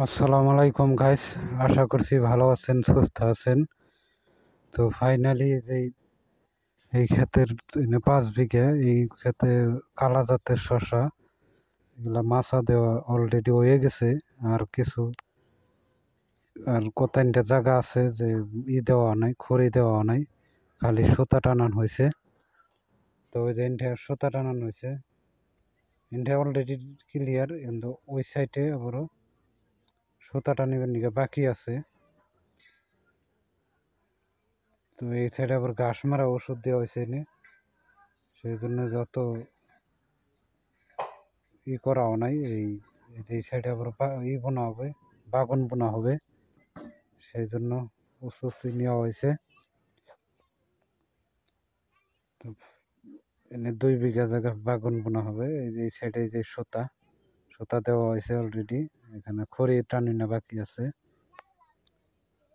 আসসালামু আলাইকুম গাইস। আশা করছি ভালো আছেন, সুস্থ আছেন। তো ফাইনালি এই ক্ষেতের 5 বিঘা এই ক্ষেতে কালা জাতের শসা, এগুলা মাচা দেওয়া অলরেডি হয়ে গেছে। আর কিছু আর কতটা জায়গা আছে যে দেওয়া নাই, খড়ি দেওয়া নাই, খালি সুতা টানান হয়েছে। তো ওই যে ইন্ডিয়ার সুতা টানান হয়েছে, ইন্ডিয়া অলরেডি ক্লিয়ার, কিন্তু ওই সাইডে আবারও সুতা টানিবার নিকে বাকি আছে। তো এই সাইডে আবার ঘাস মারা ওষুধ দেওয়া হয়েছে এনে, সেই জন্য যত করাও নাই। এই সাইডে আবার বোনা হবে, বাগান বোনা হবে, সেই জন্য ওষুধ নেওয়া হয়েছে। তো এনে 2 বিঘা জায়গা বাগান বোনা হবে। এই সাইডে যে সুতা সুতা দেওয়া হয়েছে অলরেডি, এখানে খড়ি টানি না বাকি আছে।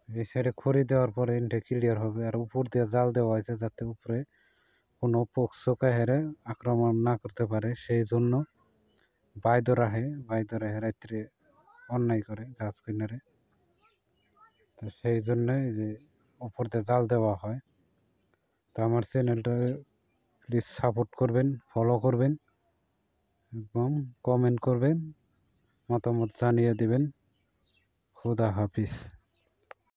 এই সাইডে খড়ি দেওয়ার পরে এনটা ক্লিয়ার হবে। আর উপর দিয়ে জাল দেওয়া হয়েছে যাতে উপরে কোনো পোকা হেরে আক্রমণ না করতে পারে, সেই জন্য বাইদর রাহে রাত্রে অন্যায় করে গাছ কিনারে। তো সেই জন্য এই যে উপর দিয়ে জাল দেওয়া হয়। তো আমার চ্যানেলটা প্লিজ সাপোর্ট করবেন, ফলো করবেন এবং কমেন্ট করবেন, মতামত জানিয়ে দিবেন। খুদা হাফিজ।